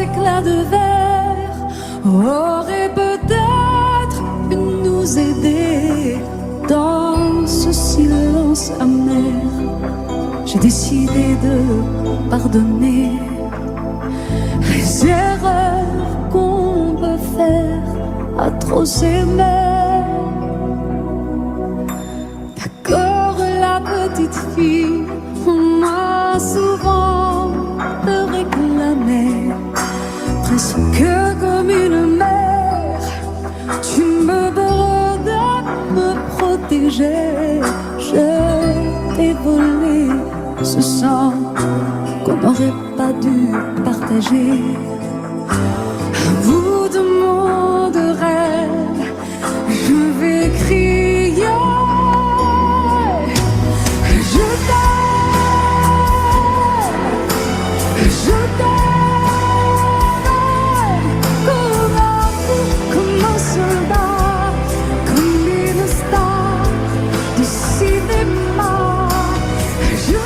éclats de verre auraient peut-être pu nous aider dans ce silence amer. J'ai décidé de pardonner les erreurs qu'on peut faire à trop s'aimer. D'accord, la petite fille, on m'a souvent réclamé, presque comme une mère. Tu me dois de me protéger. Je t'ai volé ce sang qu'on n'aurait pas dû partager. À bout de mots de rêve, je vais crier. Je t'aime, je t'aime, comme un fou, comme un soldat, comme une star du cinéma. Je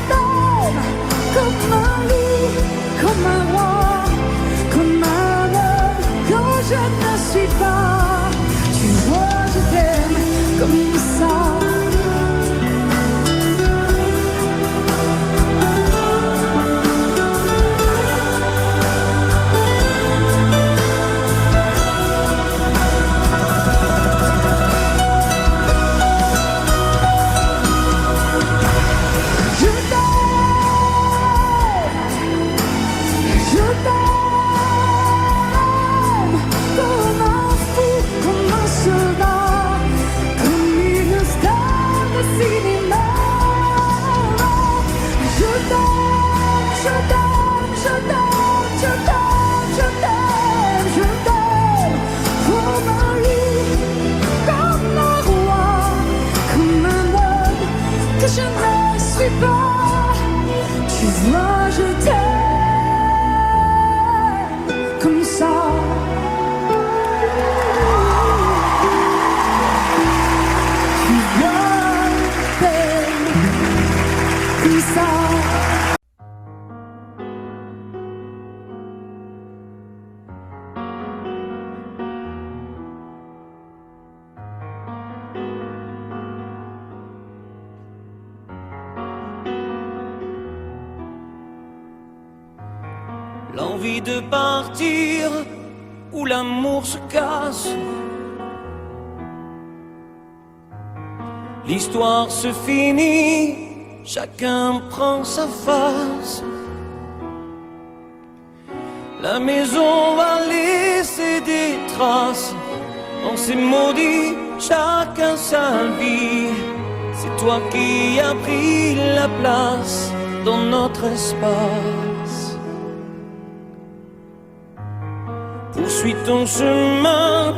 t'aime comme un loup, comme un roi, comme un homme que je ne suis pas. Tu vois, je t'aime comme ça. Je ne suis pas, tu vois, je t'aime comme ça. Tu vois, je t'aime comme ça. L'envie de partir, où l'amour se casse. L'histoire se finit, chacun prend sa face. La maison va laisser des traces. On s'est maudit, chacun sa vie. C'est toi qui as pris la place dans notre espace. Poursuis ton chemin,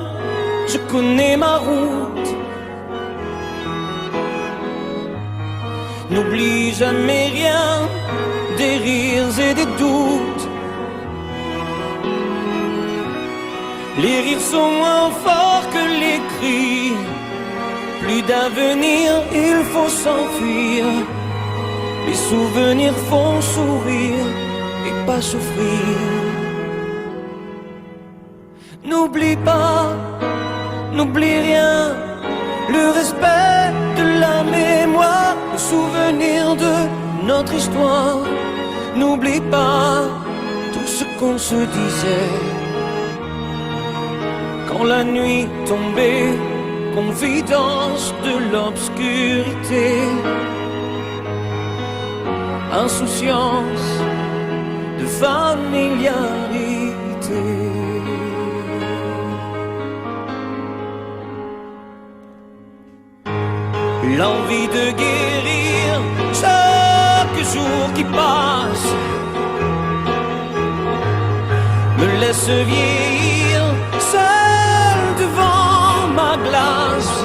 je connais ma route. N'oublie jamais rien, des rires et des doutes. Les rires sont moins forts que les cris. Plus d'avenir, il faut s'enfuir. Les souvenirs font sourire et pas à souffrir. N'oublie pas, n'oublie rien, le respect de la mémoire, le souvenir de notre histoire. N'oublie pas tout ce qu'on se disait quand la nuit tombait, confidence de l'obscurité, insouciance de familiarité. L'envie de guérir chaque jour qui passe me laisse vieillir seul devant ma glace.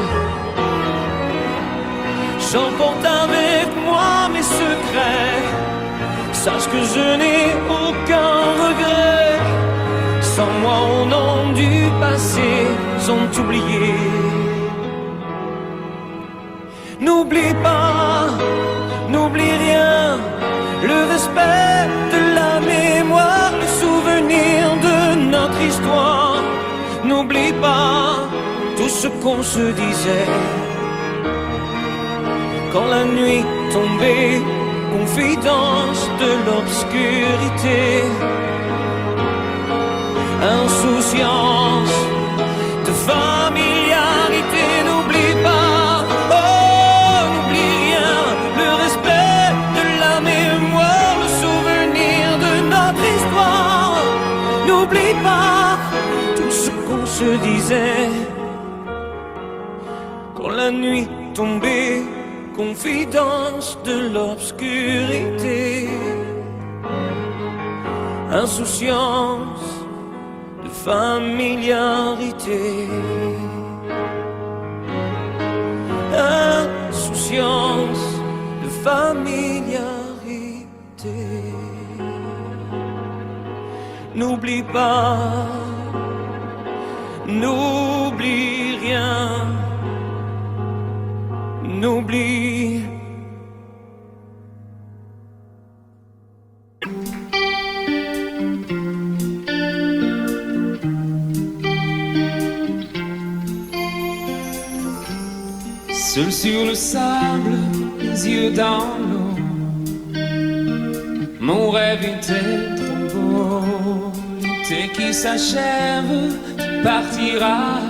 J'emporte avec moi mes secrets, sache que je n'ai aucun regret. Sans moi au nom du passé sont oubliés. N'oublie pas, n'oublie rien, le respect de la mémoire, le souvenir de notre histoire. N'oublie pas tout ce qu'on se disait quand la nuit tombait, confidence de l'obscurité, insouciance de familiarité. N'oublie pas, oh, n'oublie rien, le respect de la mémoire, le souvenir de notre histoire. N'oublie pas tout ce qu'on se disait quand la nuit tombait, confidence de l'obscurité, insouciance de familiarité, insouciance de familiarité. N'oublie pas, n'oublie rien, n'oublie. Seul sur le sable, les yeux dans l'eau, mon rêve était trop beau. L'été qui s'achève, tu partiras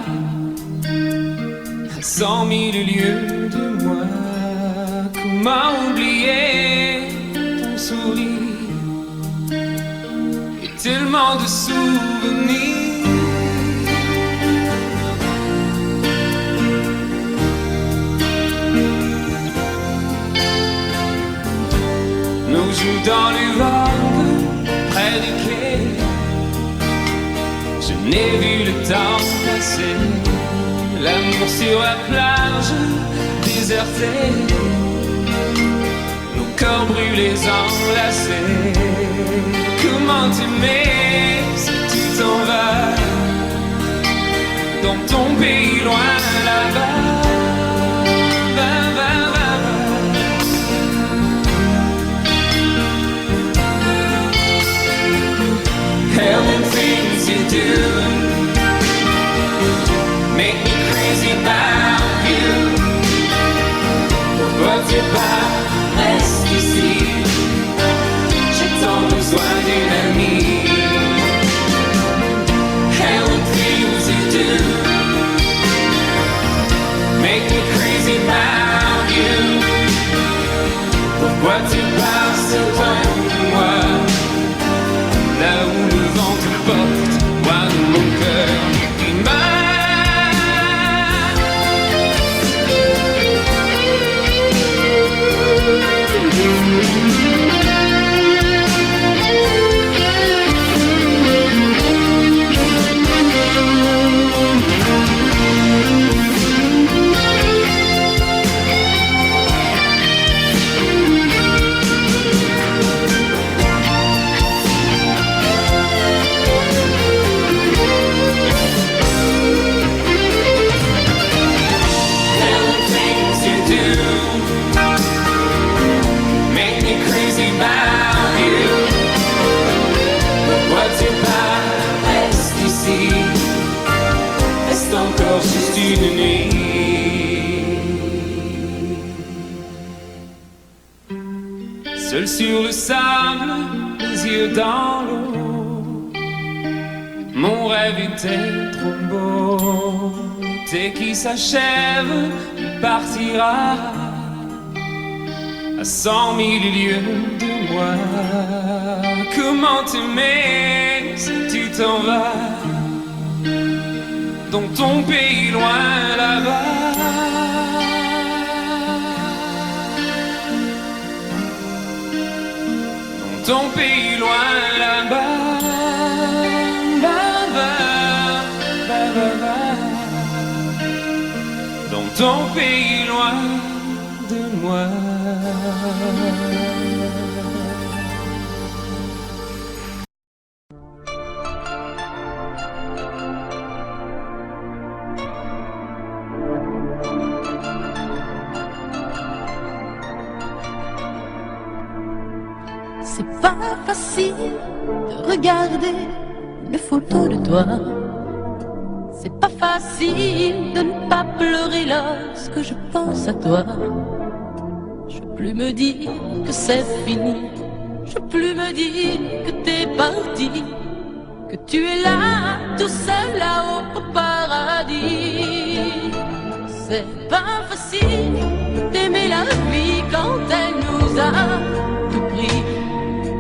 à 100 000 lieues de moi. Comment oublier ton sourire et tellement de souvenirs. Nous jouons dans les vagues près des quais. Je n'ai vu le temps passer. L'amour sur la plage désertée, nos corps brûlés enlacés. Comment t'aimer si tu t'en vas dans ton pays loin là-bas. Hell, the things you do make me crazy about you. Pourquoi tu pars, reste ici. J'ai tant besoin d'une amie. Hell, the things you do make me crazy about you. Pourquoi tu pars si loin de moi? Là où le vent te porte, moi de mon cœur. une nuit. Seul sur le sable, les yeux dans l'eau, mon rêve était trop beau. Dès qu'il s'achève, il partira à 100 000 lieues de moi. Comment t'aimer si tu t'en vas dans ton pays loin là-bas? Dans ton pays loin là-bas. Dans ton pays loin de moi. C'est pas facile de regarder les photos de toi. C'est pas facile de ne pas pleurer lorsque je pense à toi. Je peux plus me dire que c'est fini. Je peux plus me dire que t'es parti, que tu es là, tout seul là-haut au paradis. C'est pas facile d'aimer la vie quand elle nous a tout pris,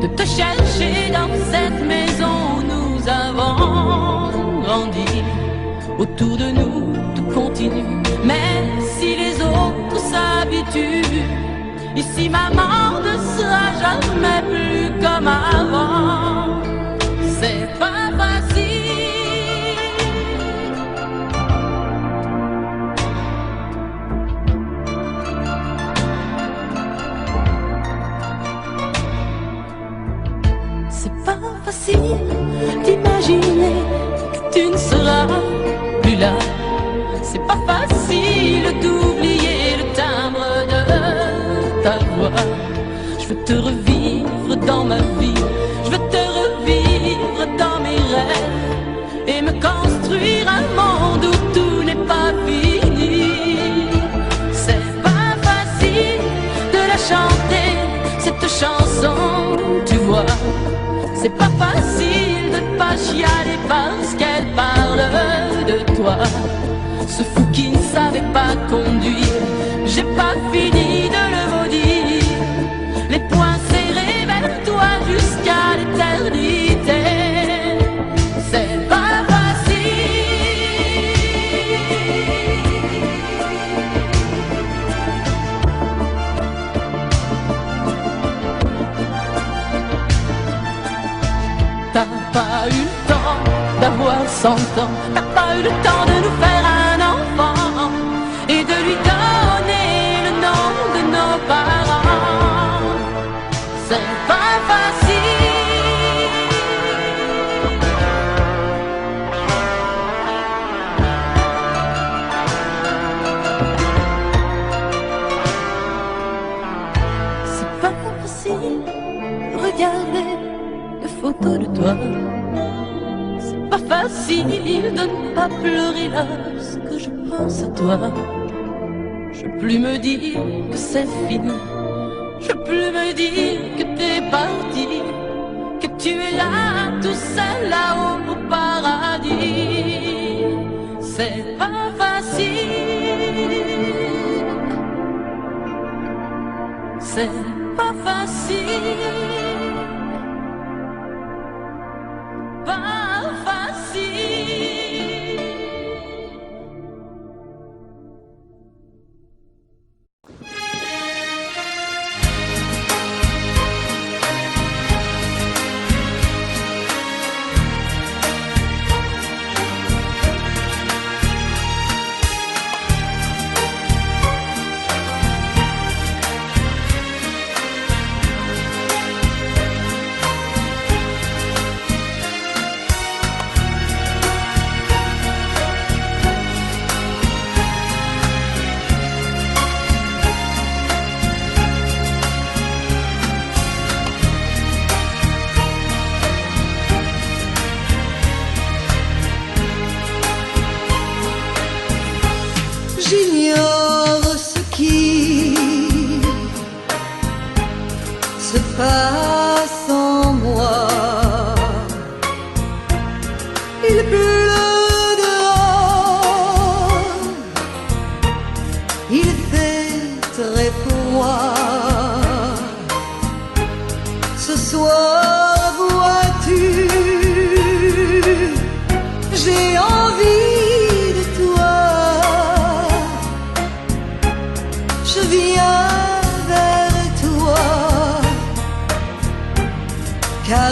de te chercher dans cette maison où nous avons grandi. Autour de nous, tout continue, même si les autres s'habituent. Ici, maman ne sera jamais plus comme avant. C'est pas facile. C'est pas facile d'imaginer que tu ne seras plus là. C'est pas facile d'oublier le timbre de ta voix. Je veux te revivre dans ma vie, je veux te revivre dans mes rêves et me construire un monde où tout n'est pas fini. C'est pas facile de la chanter, cette chanson, tu vois. C'est pas facile de ne pas chialer parce qu'elle parle de toi. Ce fou qui ne savait pas conduire, j'ai pas fini de le maudire. Les poings serrés vers toi jusqu'à l'éternité. C'est pas facile. T'as pas eu le temps d'avoir 100 ans, t'as pas eu le temps de nous faire un enfant et de lui donner le nom de nos parents. C'est pas facile. C'est pas facile de regarder les photos de toi. C'est pas facile de ne pas pleurer lorsque je pense à toi. Je peux plus me dire que c'est fini. Je peux plus me dire que t'es parti, que tu es là, tout seul là-haut au paradis. C'est pas facile. C'est pas facile. Pas facile.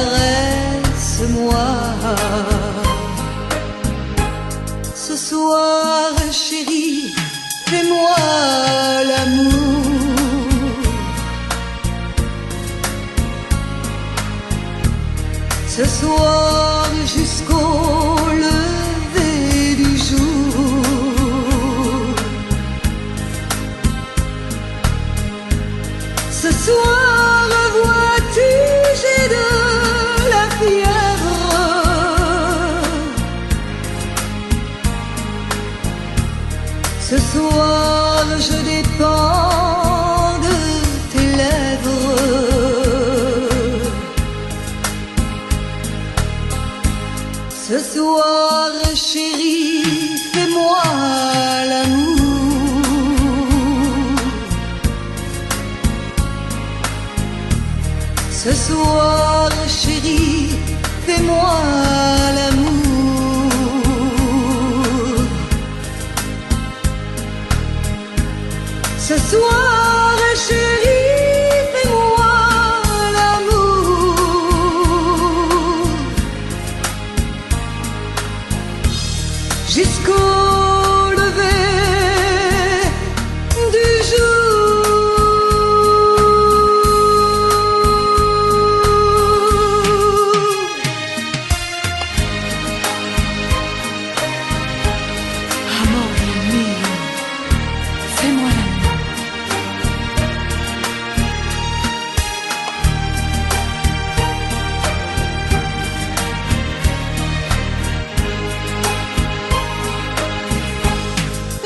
caresse-moi. Ce soir, chérie, fais-moi l'amour. Ce soir jusqu'au lever du jour. Ce soir, vois-tu, j'ai de la fièvre. Ce soir, je dépends de tes lèvres. Ce soir, chérie, fais-moi l'amour. Ce soir, chérie, fais-moi l'amour. Ce soir, chérie, fais-moi l'amour. Jusqu'au lever du jour. Amore mio, fais-moi l'amour.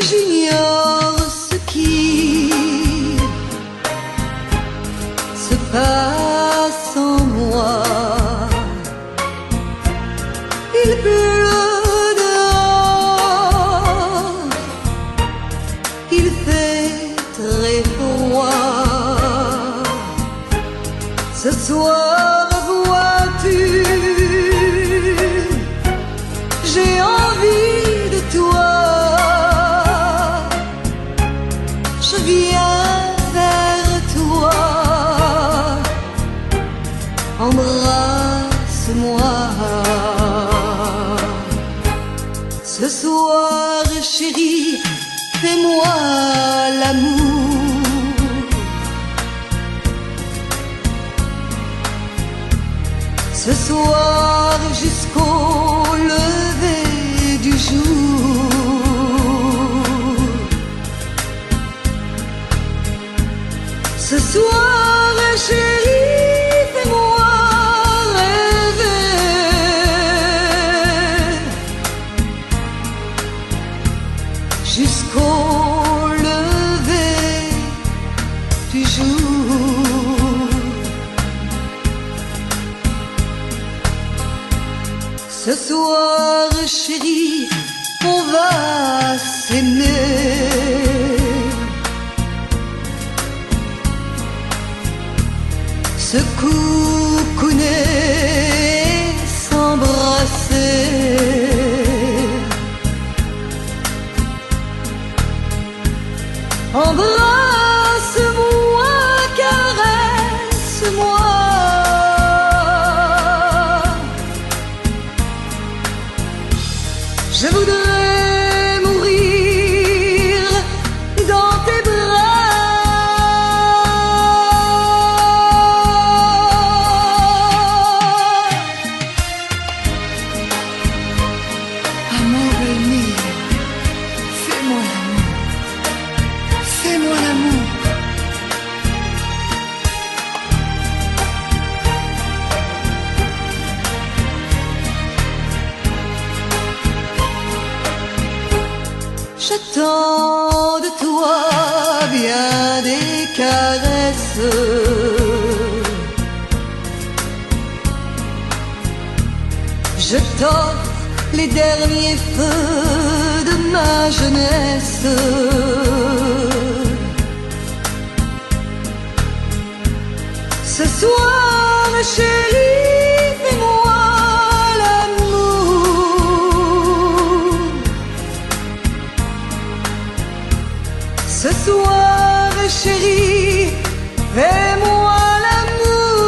J'ignore ce qui se passe en moi. Il pleut dehors, il fait très froid. Ce soir, vois-tu, j'ai envie de toi. Je viens vers toi, embrasse-moi. Ce soir, chérie, fais-moi l'amour. Ce soir, jusqu'au lever du jour. Ce soir, chérie, fais-moi rêver. Jusqu'au lever du jour. Ce soir, chérie, on va s'aimer. Se coucouner, s'embrasser. Embrasse-moi, caresse-moi. Je voudrais mourir dans tes bras. Amore mio, fais-moi l'amour. Fais-moi l'amour. J'attends de toi bien des caresses. Je t'offre les derniers feux de ma jeunesse. Ce soir, chérie, fais-moi l'amour. Ce soir, chérie, fais-moi l'amour.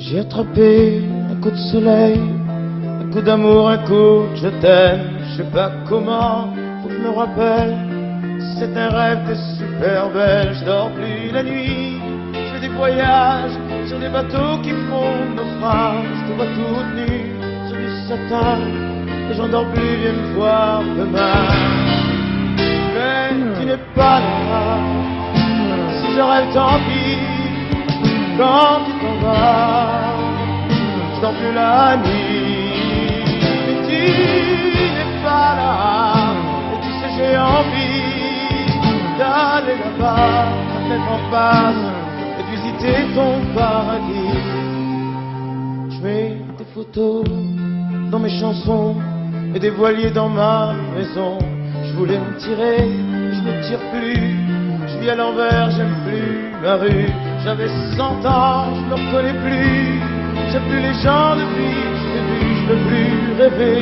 J'ai attrapé un coup de soleil, un coup d'amour, un coup de je t'aime. Je sais pas comment, faut que je me rappelle. C'est un rêve, t'es super belle. Je dors plus la nuit, je fais des voyages sur des bateaux qui font naufrage. Je te vois toute nue sur du satin et j'en dors plus, viens me voir demain. Mais tu n'es pas là, si je rêve tant pis. Quand tu t'en vas, je dors plus la nuit. Mais tu n'es pas là, et tu sais j'ai envie d'aller là-bas, la tête en face, et de visiter ton paradis. Je mets des photos dans mes chansons et des voiliers dans ma maison. Je voulais me tirer, mais je ne tire plus. Je vis à l'envers, j'aime plus ma rue. J'avais 100 ans, je me reconnais plus. J'aime plus les gens depuis que je t'ai vu, je veux plus rêver.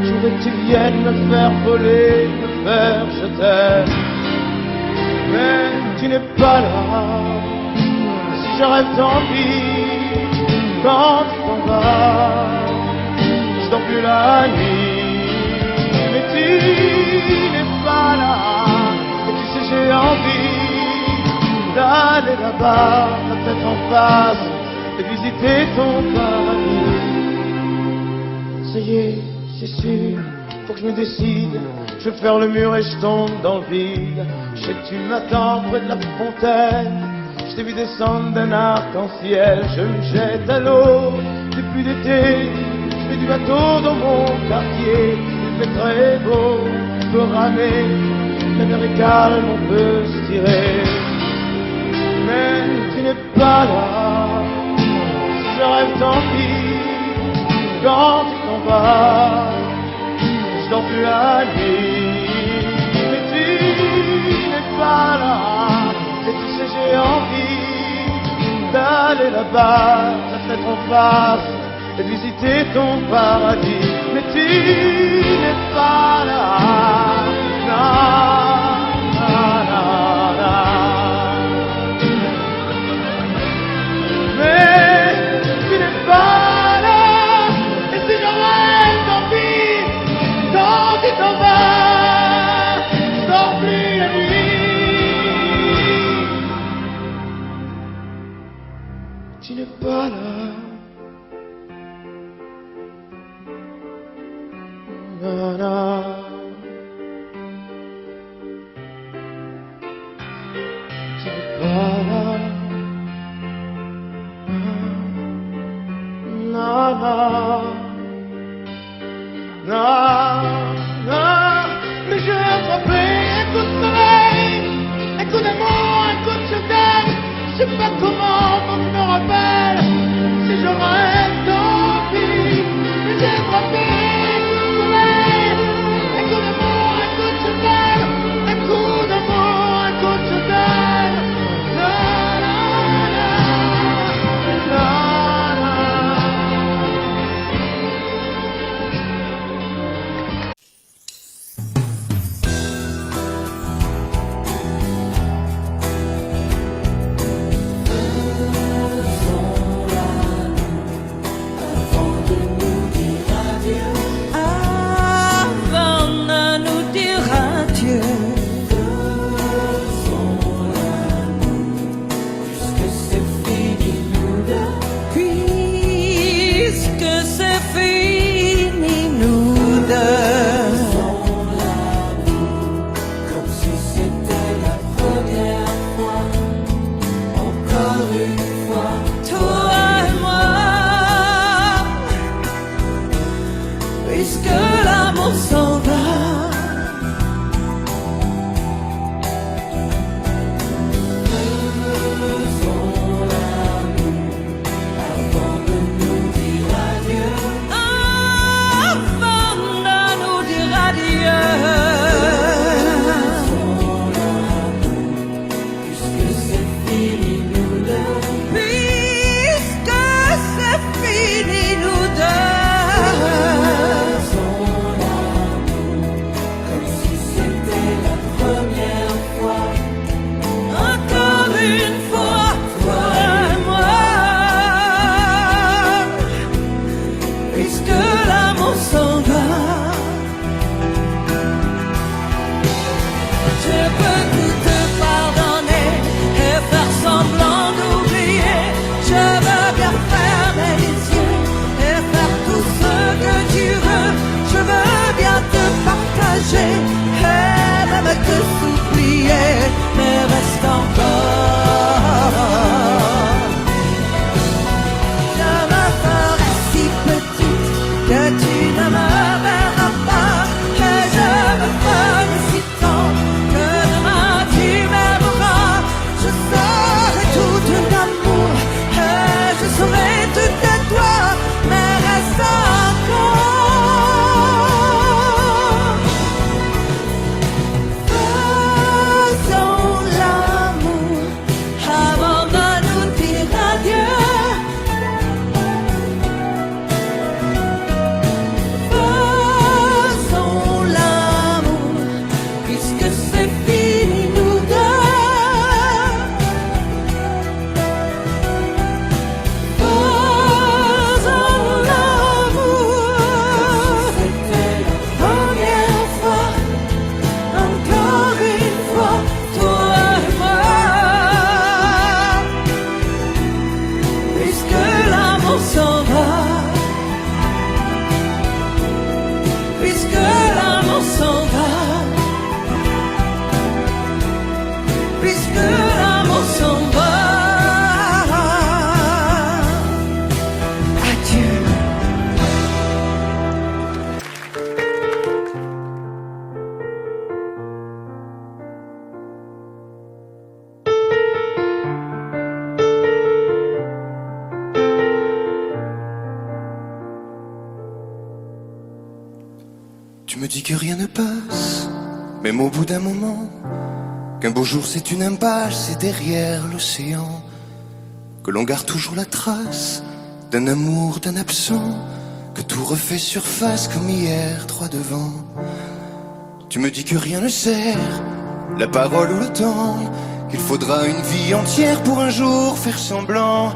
Je voudrais que tu viennes me faire voler, me faire je t'aime. Mais tu n'es pas là, si je rêve tant pis. Quand tu t'en vas, je dors plus la nuit. Mais tu n'es pas là, et tu sais j'ai envie d'aller là-bas, la tête en face, et visiter ton paradis. Ça y est, c'est sûr, faut que je me décide. Je vais faire le mur et je tombe dans le vide. Je sais que tu m'attends près de la fontaine. Je t'ai vu descendre d'un arc-en-ciel. Je me jette à l'eau depuis l'été. Je fais du bateau dans mon quartier. Il fait très beau, on peut ramer. La mer est calme, on peut se tirer. Mais tu n'es pas là, si je rêve tant pis. Quand tu t'en vas, je dors plus la nuit. Mais tu n'es pas là, et tu sais j'ai envie d'aller là-bas, la tête en face, et visiter ton paradis. Mais tu n'es pas là, non, non, non, non. Mais tu n'es pas là, et si je rêve tant pis. Quand tu t'en vas, je dors plus la nuit. Tu n'es pas là, non, non. Tu n'es pas là. Non, non, non, non, mais j'ai attrapé un coup de soleil, un coup d'amour, un coup de je t'aime. Je sais pas comment, faut que je me rappelle, si je rêve tant pis. Mais j'ai attrapé un coup de soleil, un coup d'amour, un coup de je t'aime, un coup d'amour, un coup de je t'aime. Non, non, non, non. me dis que rien ne passe, même au bout d'un moment, qu'un beau jour c'est une impasse et derrière l'océan, que l'on garde toujours la trace d'un amour, d'un absent, que tout refait surface comme hier, droit devant. Tu me dis que rien ne sert, la parole ou le temps, qu'il faudra une vie entière pour un jour faire semblant,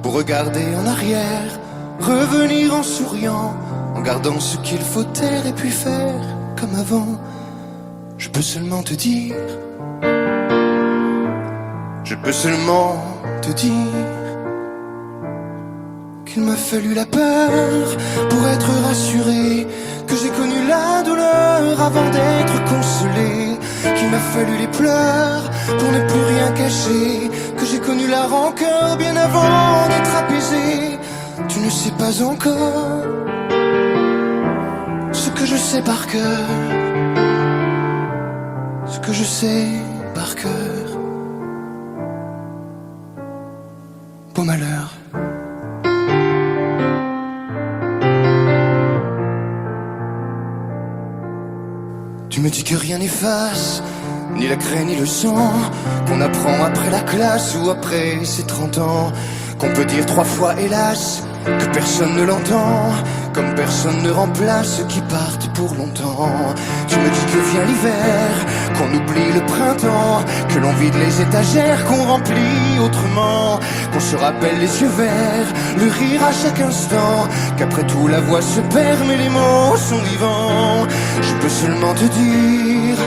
pour regarder en arrière, revenir en souriant, en gardant ce qu'il faut taire et puis faire comme avant. Je peux seulement te dire, je peux seulement te dire qu'il m'a fallu la peur pour être rassuré, que j'ai connu la douleur avant d'être consolé, qu'il m'a fallu les pleurs pour ne plus rien cacher, que j'ai connu la rancœur bien avant d'être apaisé. Tu ne sais pas encore ce que je sais par cœur, ce que je sais par cœur. Beau malheur. Tu me dis que rien n'efface, ni la craie ni le sang, qu'on apprend après la classe ou après ses 30 ans, qu'on peut dire 3 fois hélas, que personne ne l'entend, comme personne ne remplace ceux qui partent pour longtemps. Tu me dis que vient l'hiver, qu'on oublie le printemps, que l'on vide les étagères, qu'on remplit autrement, qu'on se rappelle les yeux verts, le rire à chaque instant, qu'après tout la voix se perd mais les mots sont vivants. Je peux seulement te dire,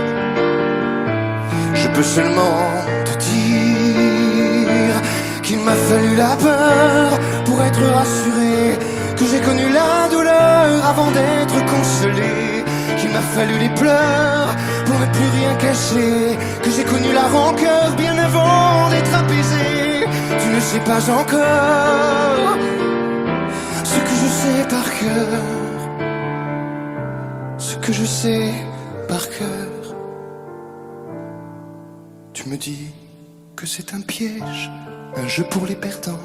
je peux seulement te dire qu'il m'a fallu la peur pour être rassuré, que j'ai connu la douleur avant d'être consolé, qu'il m'a fallu les pleurs pour ne plus rien cacher, que j'ai connu la rancœur bien avant d'être apaisé. Tu ne sais pas encore ce que je sais par cœur, ce que je sais par cœur. Tu me dis que c'est un piège, un jeu pour les perdants,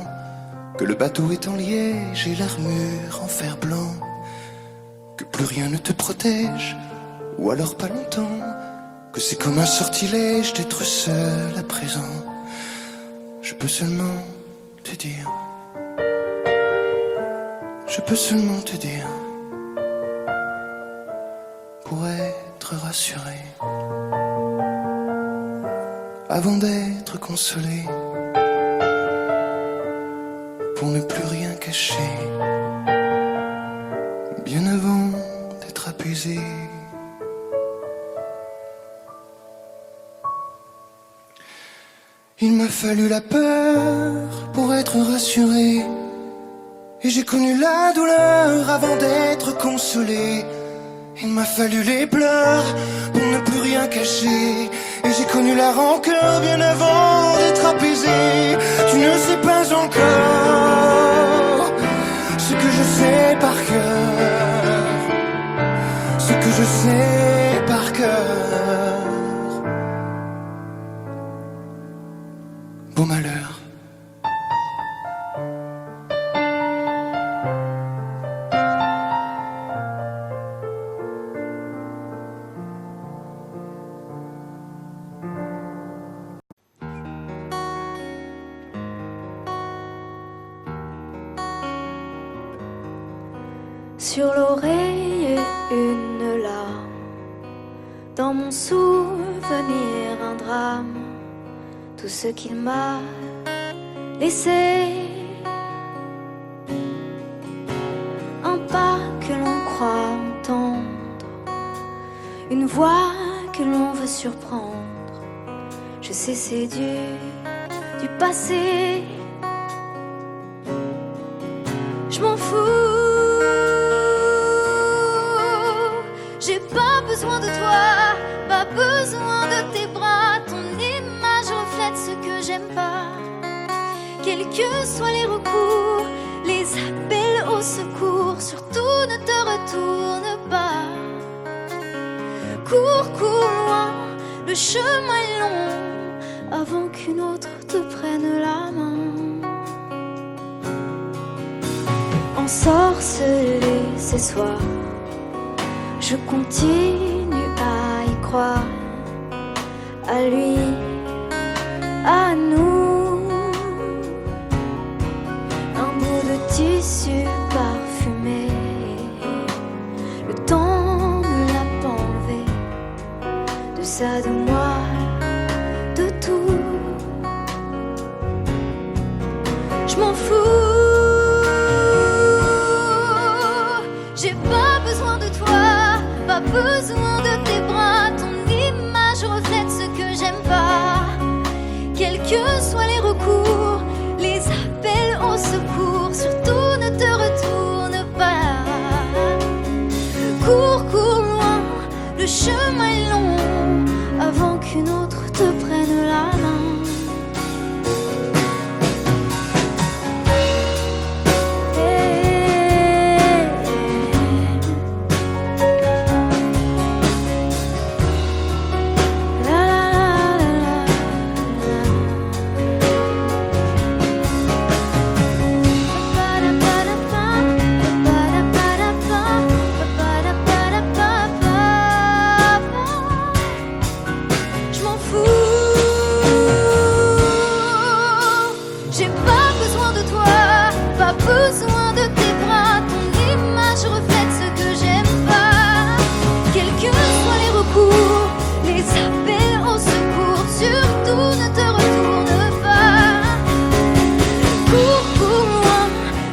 que le bateau est en liège et l'armure en fer blanc, que plus rien ne te protège, ou alors pas longtemps, que c'est comme un sortilège d'être seul à présent. Je peux seulement te dire, je peux seulement te dire, pour être rassuré, avant d'être consolé, pour ne plus rien cacher, bien avant d'être apaisé. Il m'a fallu la peur pour être rassuré, et j'ai connu la douleur avant d'être consolé. Il m'a fallu les pleurs pour ne plus rien cacher, et j'ai connu la rancœur bien avant d'être apaisé. Tu ne sais pas encore ce que je sais par cœur, ce que je sais par cœur. Beau malheur. Sur l'oreille une larme, dans mon souvenir un drame, tout ce qu'il m'a laissé, un pas que l'on croit entendre, une voix que l'on veut surprendre. Je sais c'est du passé, je m'en fous. J'ai pas besoin de toi, pas besoin de tes bras. Ton image reflète ce que j'aime pas. Quels que soient les recours, les appels au secours, surtout ne te retourne pas. Cours, cours loin, le chemin est long, avant qu'une autre te prenne la main. Ensorcelé ces soirs, Je continue à y croire, à lui, à nous. Un bout de tissu parfumé, le temps ne l'a pas enlevé de ça, de moi, de tout. Je m'en fous, j'ai pas besoin de toi, pas besoin de tes bras. Ton image reflète ce que j'aime pas. Quels que soient les recours, les appels au secours, surtout ne te retourne pas. Cours, cours loin, le chemin est long, avant qu'une autre te prenne la main. Besoin de tes bras, ton image reflète ce que j'aime pas. Quels que soient les recours, les appels au secours, surtout ne te retourne pas. Cours, cours loin,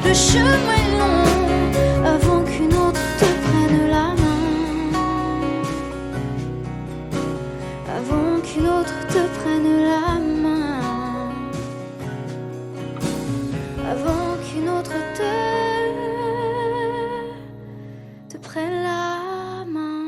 le chemin est long, avant qu'une autre te prenne la main. Avant qu'une autre te prenne la main. Avant qu'une autre te prenne la main.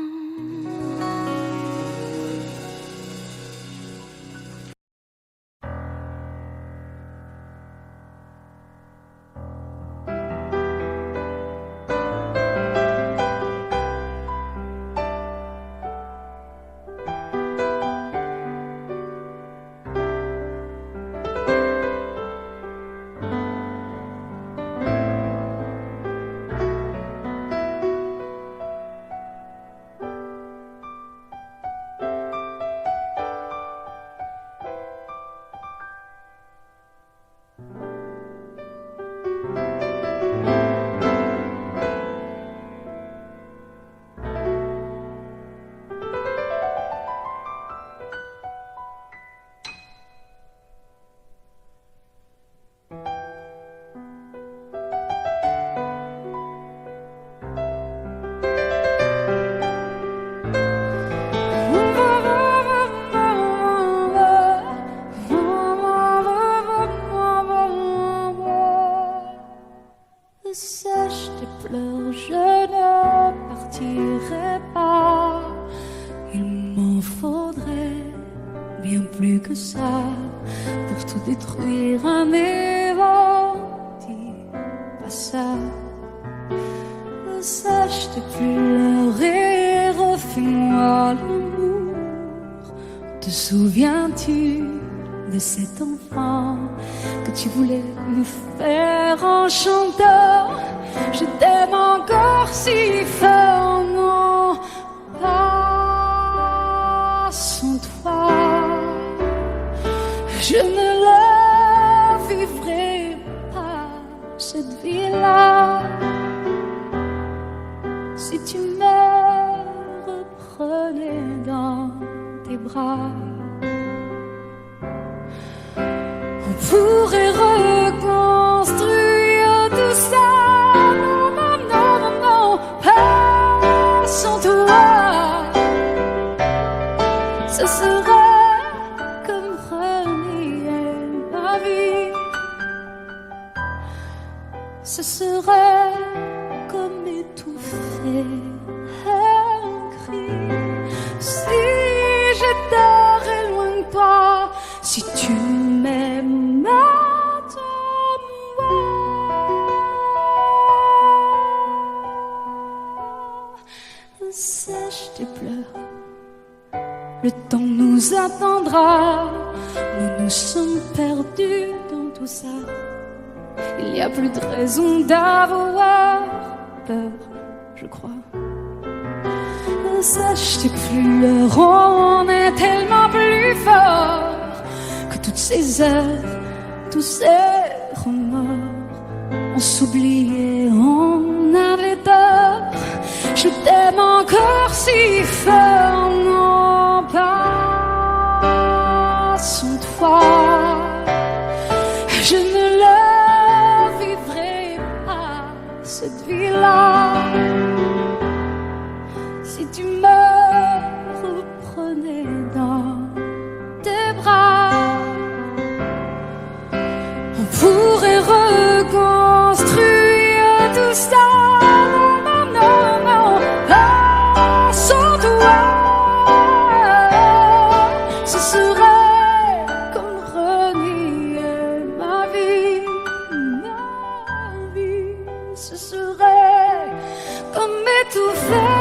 Sèche tes pleurs, je ne partirai pas. Il m'en faudrait bien plus que ça pour tout détruire, mais bon, dis pas ça. Sèche tes pleurs et refais-moi l'amour. Te souviens-tu de cet enfant que tu voulais me faire en chantant? Je t'aime encore si fort, non, pas sans toi. Je ne la vivrai pas, cette vie-là, si tu me reprenais dans tes bras. On pourrait reconstruire tout ça. Non, non, non, non, non, pas sans toi. Ce serait comme renier ma vie. Ce serait comme étouffer un cri. Si j'étais loin de toi, si tu m'aimes, attends-moi. Sèche tes pleurs, le temps nous attendra. Nous nous sommes perdus dans tout ça. Il n'y a plus de raison d'avoir peur, je crois. ne s'achète plus. Le rond est tellement plus fort que toutes ces heures, tous ces remords. On s'oublie et on avait tort. Je t'aime encore si fort, non pas sans toi. Je ne le vivrai pas, cette vie-là. Si tu me reprenais dans tes bras, on pourrait reconstruire tout ça. Non, non, non, pas sans toi. Ce serait comme renier ma vie, ma vie. Ce serait comme étouffer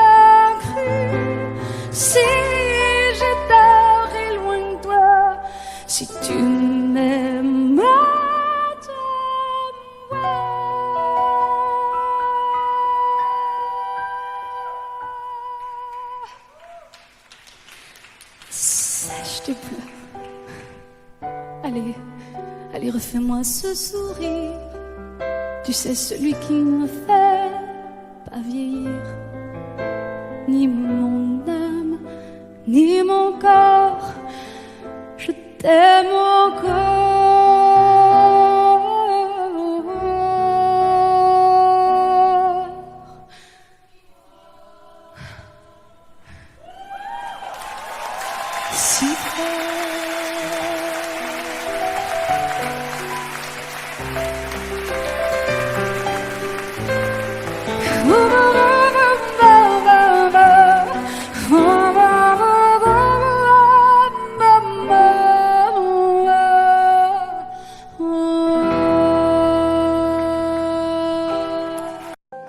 un cri. Si j'étais loin de toi, si tu m'aimes, je te pleure. Allez, allez, refais-moi ce sourire. Tu sais, celui qui ne fait pas vieillir. Ni mon âme, ni mon corps. Je t'aime encore. Si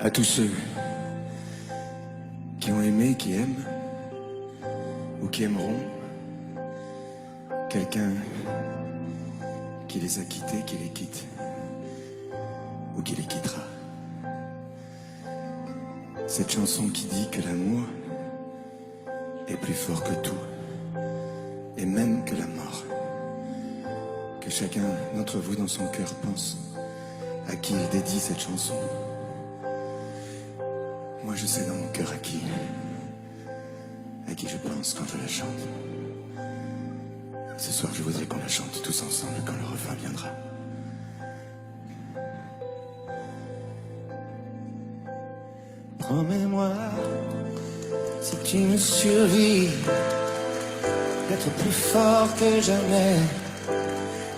À tous ceux qui ont aimé, qui aiment, ou qui aimeront, quelqu'un qui les a quittés, qui les quitte, ou qui les quittera. Cette chanson qui dit que l'amour est plus fort que tout, et même que la mort. Que chacun d'entre vous dans son cœur pense à qui il dédie cette chanson. Moi je sais dans mon cœur à qui je pense quand je la chante. Ce soir je voudrais qu'on la chante tous ensemble quand le refrain viendra. Promets-moi, si tu me survis, d'être plus fort que jamais.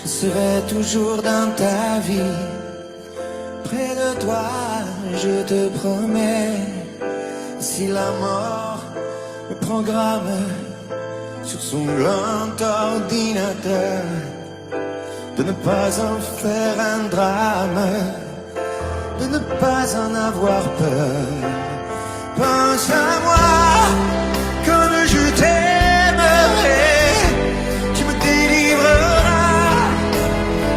Je serai toujours dans ta vie, près de toi, je te promets. Si la mort me programme sur son grand ordinateur, de ne pas en faire un drame, de ne pas en avoir peur. Pense à moi comme je t'aimerai. Tu me délivreras,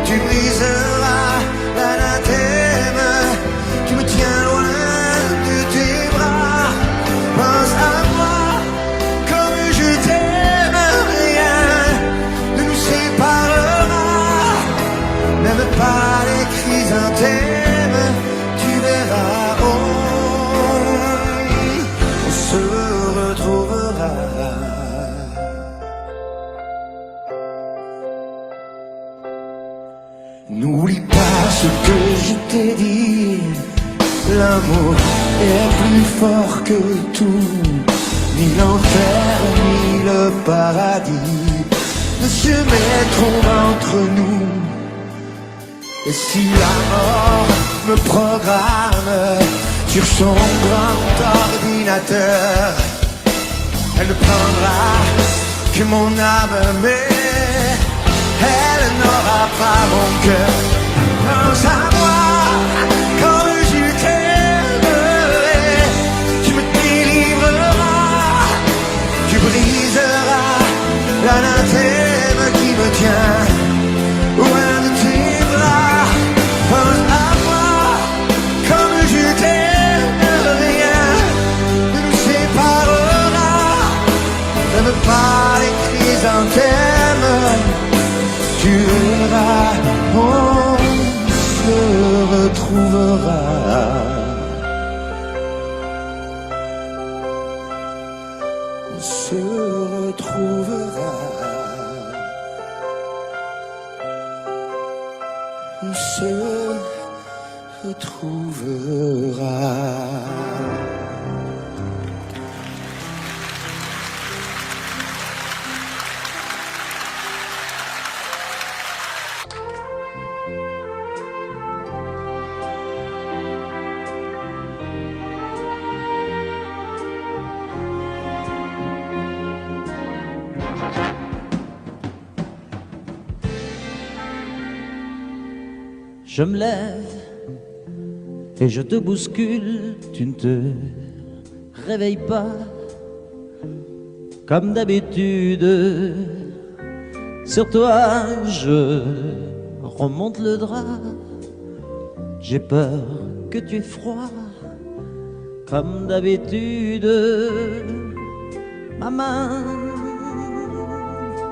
tu briseras l'anathème. Tu me tiens loin de tes bras. Pense à moi comme je t'aime. Rien ne nous séparera, même pas les chrysanthèmes. Tu verras, on se retrouvera. N'oublie pas ce que je t'ai dit. L'amour est plus fort que tout. Ni l'enfer, ni le paradis ne se mettront entre nous. Et si la mort me programme sur son grand ordinateur, elle ne prendra que mon âme, mais elle n'aura pas mon cœur. Pense à moi comme je t'aimerai. Tu me délivreras, tu briseras l'anathème qui me tient loin de tes bras. Pense à moi comme je t'aime. Rien ne retrouvera, on se retrouvera. On se retrouvera. On se retrouvera. Je me lève et je te bouscule, tu ne te réveilles pas comme d'habitude. Sur toi, je remonte le drap. J'ai peur que tu aies froid comme d'habitude. Ma main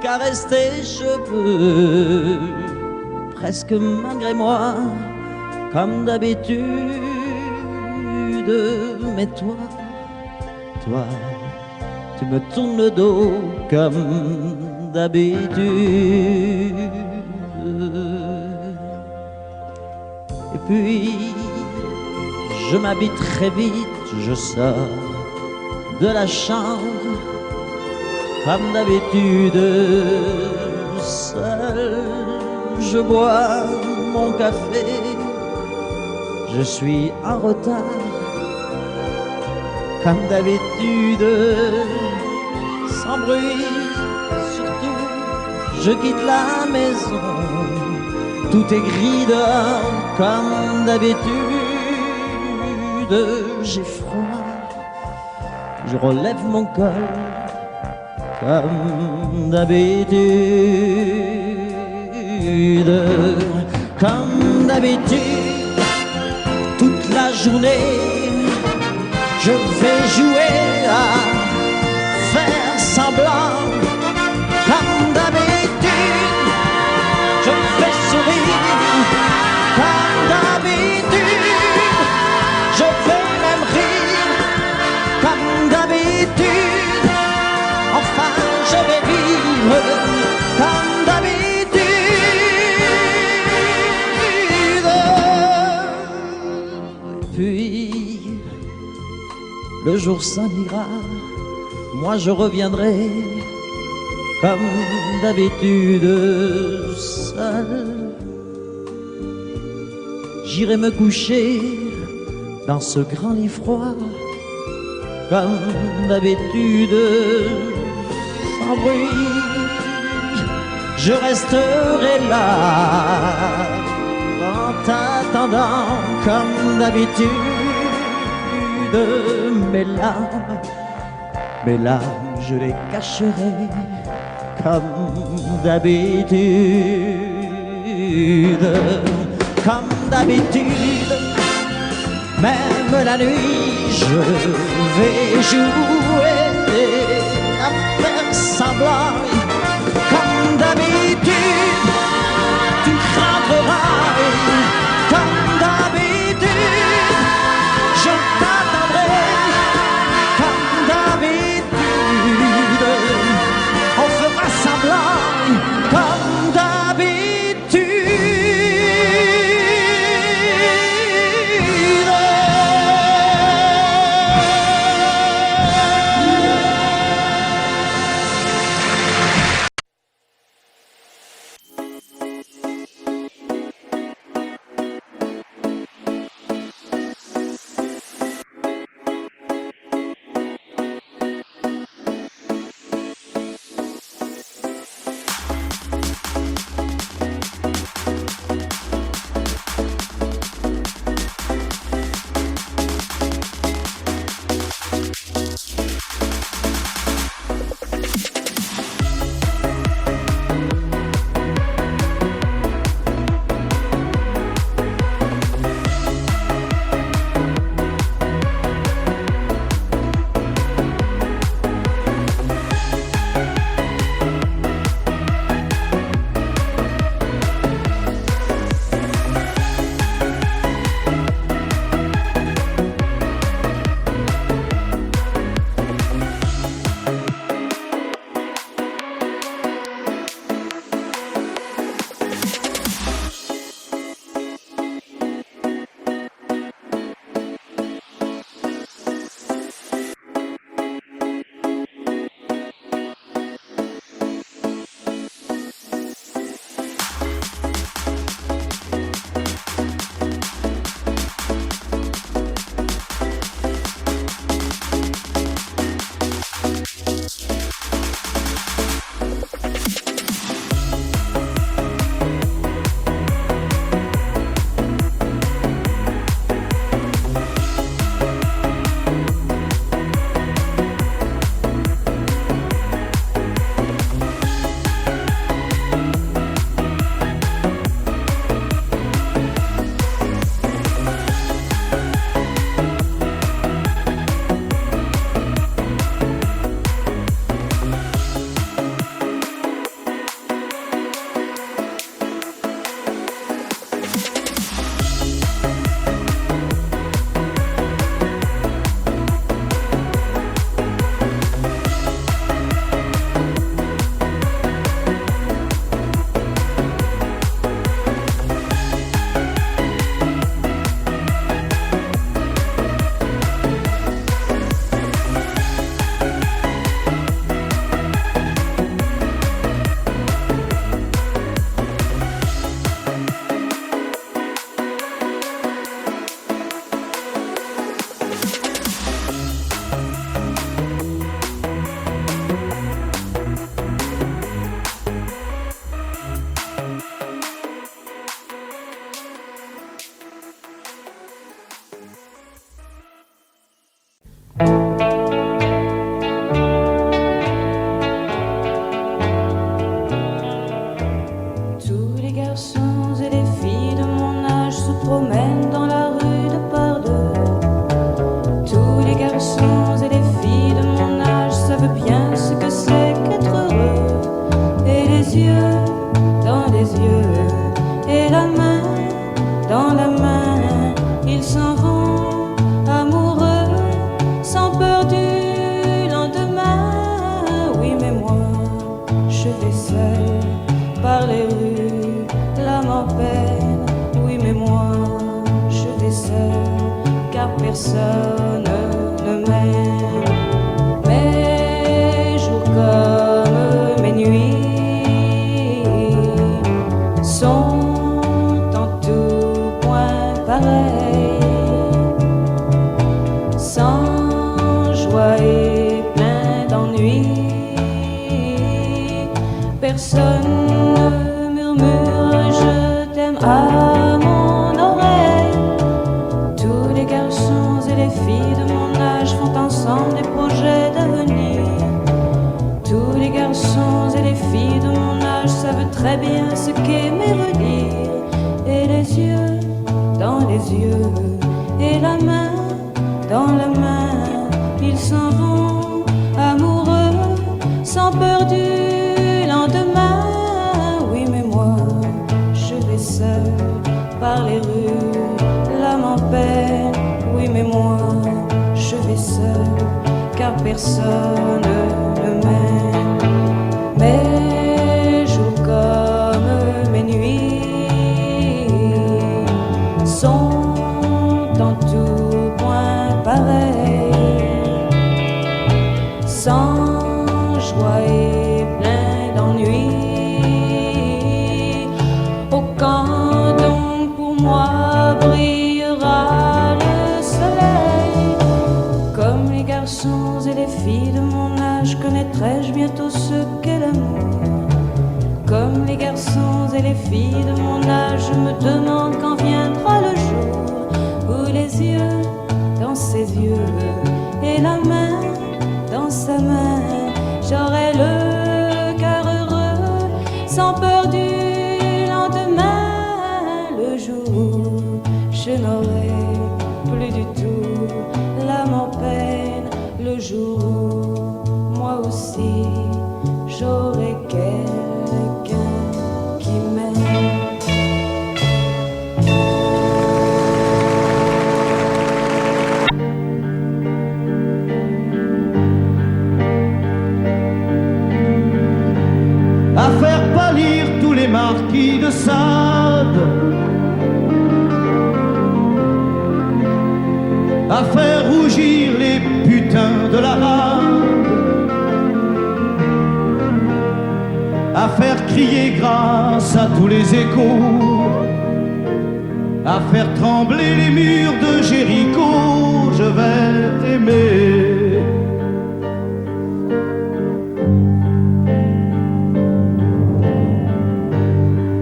caresse tes cheveux presque malgré moi, comme d'habitude. Mais toi, tu me tournes le dos comme d'habitude. Et puis, je m'habille très vite, je sors de la chambre, comme d'habitude, seul. Je bois mon café, je suis en retard, comme d'habitude, sans bruit, surtout, je quitte la maison, tout est gris dehors, comme d'habitude, j'ai froid, je relève mon col, comme d'habitude. Comme d'habitude, toute la journée, je vais jouer à faire semblant. Comme d'habitude, je fais sourire. Comme d'habitude, je vais même rire. Comme d'habitude, enfin je vais vivre. Comme d'habitude. Puis, le jour s'en ira, moi je reviendrai, comme d'habitude, seul. J'irai me coucher dans ce grand lit froid, comme d'habitude, sans bruit. Je resterai là, en t'attendant comme d'habitude. Mes larmes, je les cacherai comme d'habitude. Comme d'habitude, même la nuit, je vais jouer à faire semblant. Comme d'habitude, tu rentreras. Comme d'habitude, je t'attendrai. Comme d'habitude, on fera semblant. Comme d'habitude. et la main dans la main, ils s'en vont amoureux, sans peur du lendemain. Oui, mais moi, je vais seul par les rues, l'âme en peine. Oui, mais moi, je vais seul, car personne ne m'aime. Mes jours comme mes nuits sont en tout point pareils, sans joie et plein d'ennui. Personne ne murmure je t'aime à mon oreille. Tous les garçons et les filles de mon âge font ensemble des projets d'avenir. Tous les garçons et les filles de mon âge savent très bien ce qu'aimer veut dire. Et les yeux dans les yeux, et la main dans la main, ils s'en vont amoureux, sans peur du lendemain. Oui, mais moi, je vais seul par les rues, l'âme en peine. Oui, mais moi, je vais seul, car personne ne m'aime. Mes jours comme mes nuits sont en tout point pareils, sans joie et plein d'ennui. Oh, quand donc pour moi brillera le soleil, comme les garçons et les filles de mon âge, connaîtrai-je bientôt ce qu'est l'amour. Comme les garçons et les filles de mon âge, je me demande quand viendra le jour où les yeux dans ses yeux et la main dans sa main, j'aurai le cœur heureux, sans peur du lendemain. Le jour où je n'aurai plus du tout l'âme en peine, le jour où moi aussi j'aurai quelqu'un qui m'aime. À faire pâlir tous les marquis de Sade, à faire rougir les putains de la rade, à faire crier grâce à tous les échos, à faire trembler les murs de Jéricho. Je vais t'aimer.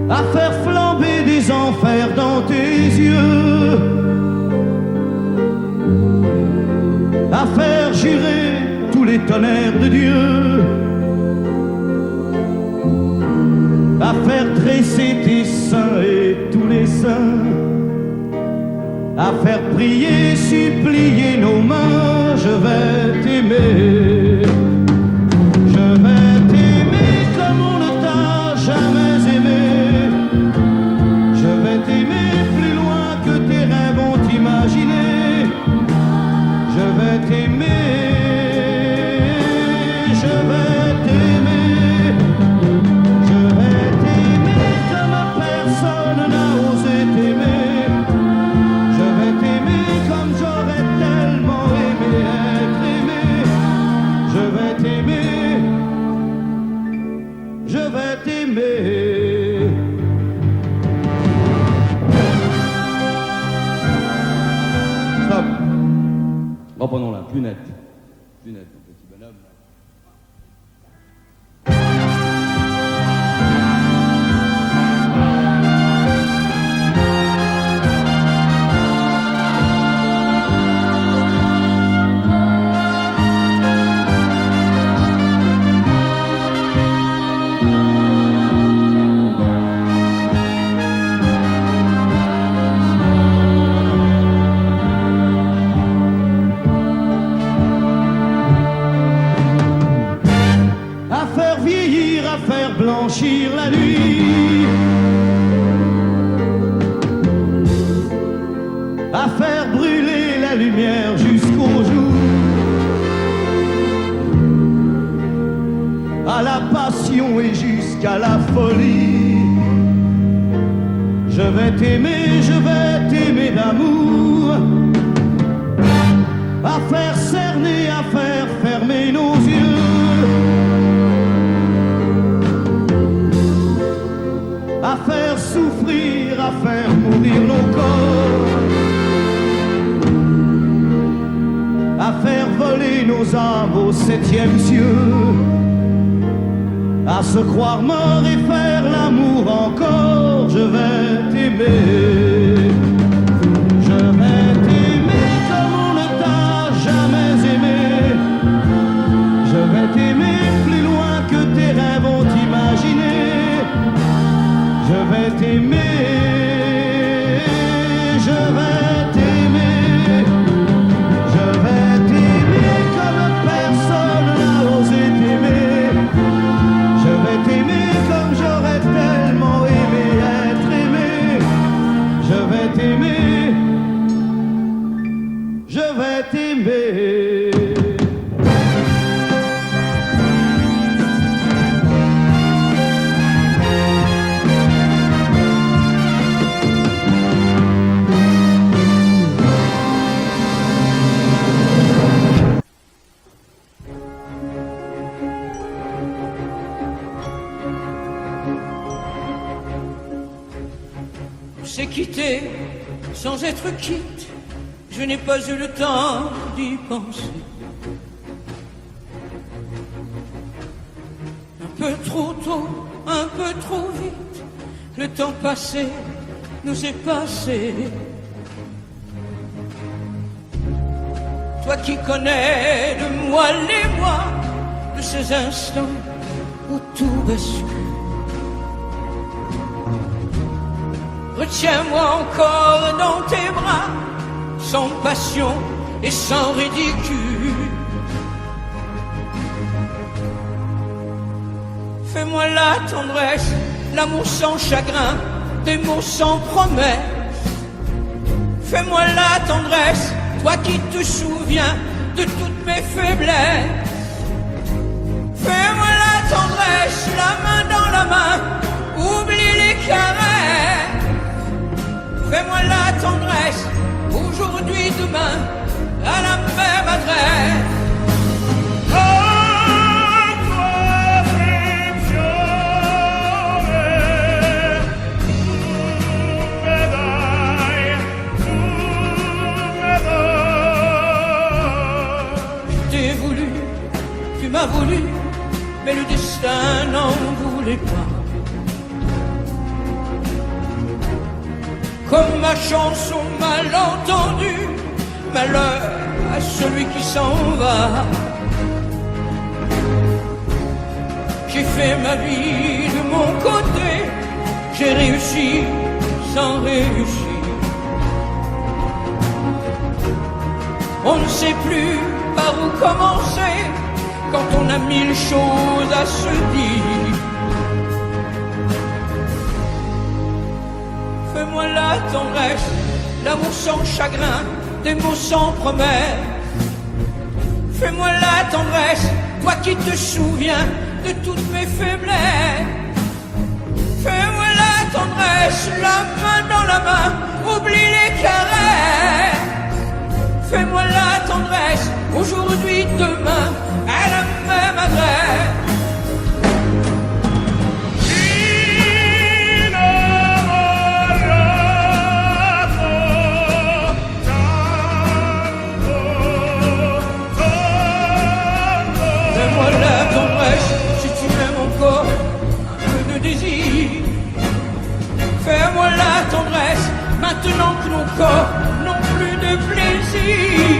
À faire flamber des enfers dans tes yeux, à faire jurer tous les tonnerres de Dieu, à faire tresser tes seins et tous les saints, à faire prier, supplier nos mains. Je vais t'aimer. Je vais t'aimer comme on ne t'a jamais aimé. Je vais t'aimer plus loin que tes rêves ont imaginé. Je vais t'aimer, je vais t'aimer, je vais t'aimer comme personne n'a osé t'aimer. Je vais t'aimer comme j'aurais tellement aimé être aimé. Je vais t'aimer, je vais t'aimer. Stop. Reprenons-la, plus net. Plus net, mon petit bonhomme. je vais t'aimer d'amour, à faire cerner, à faire fermer nos yeux, à faire souffrir, à faire mourir nos corps, à faire voler nos âmes au septième cieux, à se croire mort et faire l'amour encore. Je vais t'aimer, je vais t'aimer comme on ne t'a jamais aimé, je vais t'aimer plus loin que tes rêves ont imaginé, je vais t'aimer, je vais t'aimer, je vais t'aimer comme personne n'a osé t'aimer. Je vais t'aimer comme j'aurais tellement aimé être aimé. Je vais t'aimer, je vais t'aimer. C'est quitté sans être quitte, je n'ai pas eu le temps d'y penser. Un peu trop tôt, un peu trop vite, le temps passé nous est passé. Toi qui connais de moi les mois, de ces instants où tout bascule. Retiens-moi encore dans tes bras, sans passion et sans ridicule. Fais-moi la tendresse, l'amour sans chagrin, des mots sans promesse. Fais-moi la tendresse, toi qui te souviens de toutes mes faiblesses. Fais-moi la tendresse, la main dans la main, oublie les caresses. Fais-moi la tendresse, aujourd'hui, demain, à la même adresse. Je t'ai voulu, tu m'as voulu, mais le destin n'en voulait pas. Comme ma chanson mal entendue, malheur à celui qui s'en va. J'ai fait ma vie de mon côté, j'ai réussi sans réussir. On ne sait plus par où commencer quand on a mille choses à se dire. Fais-moi la tendresse, l'amour sans chagrin, des mots sans promesse. Fais-moi la tendresse, toi qui te souviens de toutes mes faiblesses. Fais-moi la tendresse, la main dans la main, oublie les caresses. Fais-moi la tendresse, aujourd'hui, demain, à la même adresse. Fais-moi la tendresse, si tu m'aimes encore, un peu de désir. Fais-moi la tendresse, maintenant que nos corps n'ont plus de plaisir.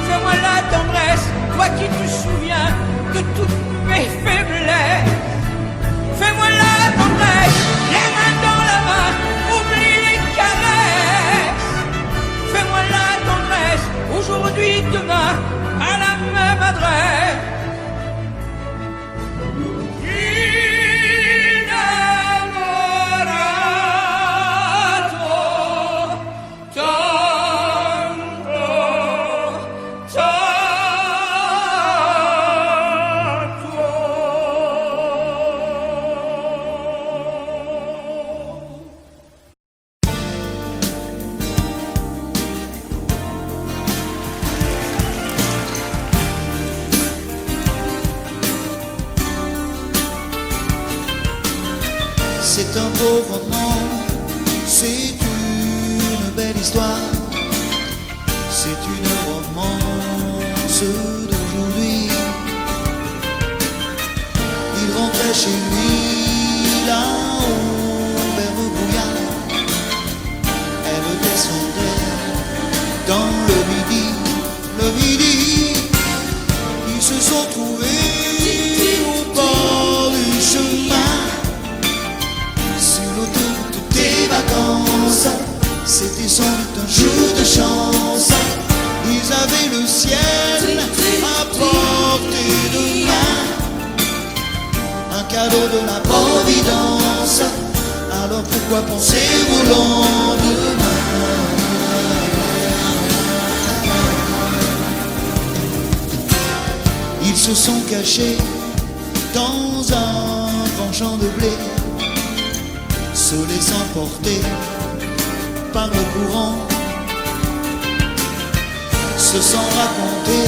Fais-moi la tendresse, toi qui te souviens de toutes mes faiblesses. Fais-moi la tendresse. C'est un beau roman, c'est une belle histoire, c'est une romance d'aujourd'hui. Il rentrait chez lui là-haut vers le brouillard, elle descendait dans le midi, ils se sont trouvés au bord du chemin, sur l'autoroute des vacances. C'était sans doute un jour de chance, ils avaient le ciel à portée de main, un cadeau de la Providence. Alors pourquoi penser au lendemain? Ils se sont cachés dans un grand champ de blé, se laissant porter par le courant, se sont raconté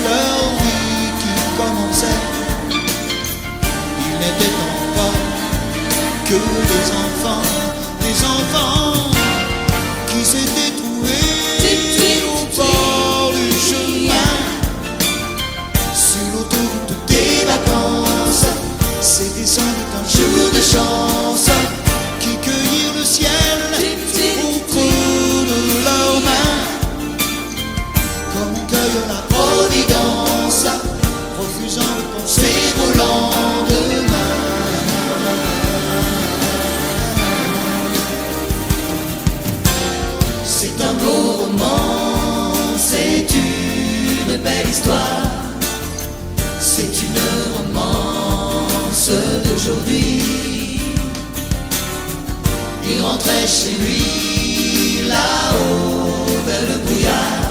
leur vie qui commençait. Ils n'étaient encore que des enfants qui s'étaient trouvés au bord du chemin, sur l'autoroute des vacances. C'était sans doute un jour de chance, qui cueillirent le ciel au creux de leurs mains, comme on cueille la Providence, refusant de penser au lendemain. C'est un beau roman, c'est une belle histoire, c'est une romance d'aujourd'hui. Il rentrait chez lui là-haut vers le brouillard,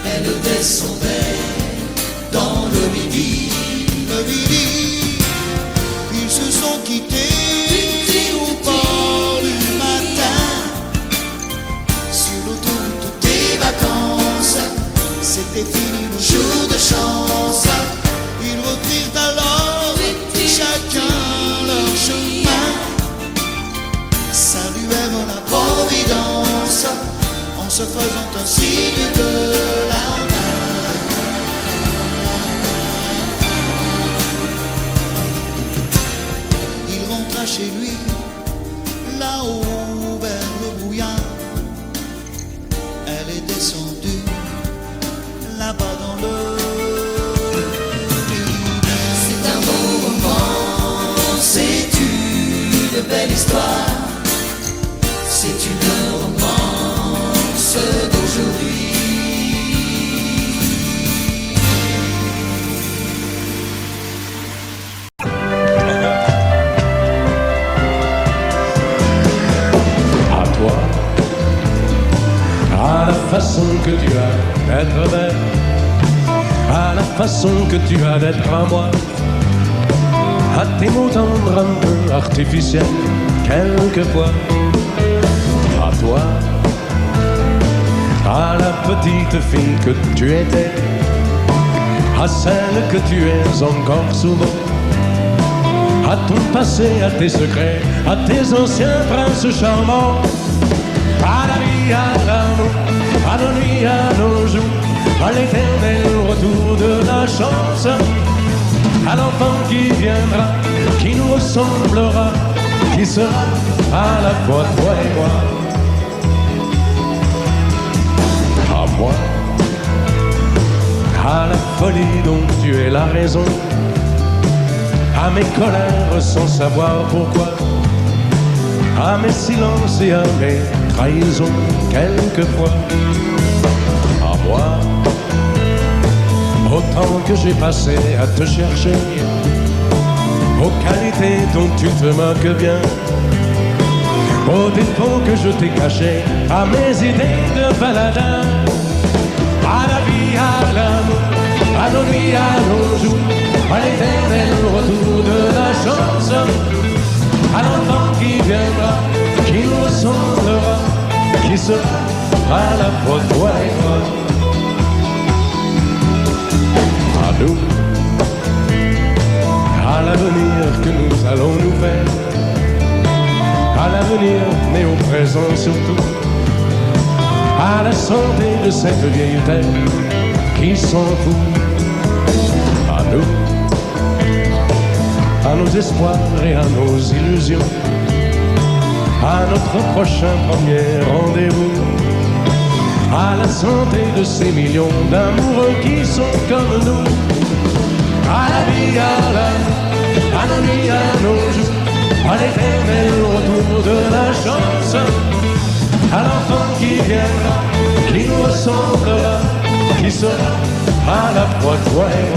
elle descendait dans le midi. Ils se sont quittés au bord du matin, sur l'autoroute des vacances. C'était fini le jour de chance, ils reprirent alors chacun leur chemin, saluèrent la Providence en se faisant un signe de la main. Il rentra chez lui là-haut vers le brouillard, elle est descendue là-bas dans le Midi. C'est un beau roman, c'est une belle histoire, c'est une romance d'aujourd'hui. À toi, à la façon que tu as d'être belle, à la façon que tu as d'être à moi, à tes mots tendres un peu artificiels quelquefois. À toi, à la petite fille que tu étais, à celle que tu es encore souvent, à ton passé, à tes secrets, à tes anciens princes charmants, à la vie, à l'amour, à nos nuits, à nos jours, à l'éternel retour de la chance, à l'enfant qui viendra, qui nous ressemblera, qui sera à la fois toi et moi. À moi, à la folie dont tu es la raison, à mes colères sans savoir pourquoi, à mes silences et à mes trahisons quelquefois. À moi, au temps que j'ai passé à te chercher, aux qualités dont tu te moques bien, aux défauts que je t'ai cachés, à mes idées de baladin, à la vie, à l'amour, à nos nuits, à nos jours, à l'éternel retour de la chance, à l'enfant qui viendra, qui nous ressemblera, qui sera à la fois toi et moi. À nous, à l'avenir que nous allons nous faire, l'avenir, mais au présent surtout. À la santé de cette vieille terre qui s'en fout. À nous, à nos espoirs et à nos illusions, à notre prochain premier rendez-vous. À la santé de ces millions d'amoureux qui sont comme nous. À la vie, à la nuit, à nos jours, à l'éternel retour de la chance, à l'enfant qui viendra, qui nous ressemblera, qui sera à la fois toi et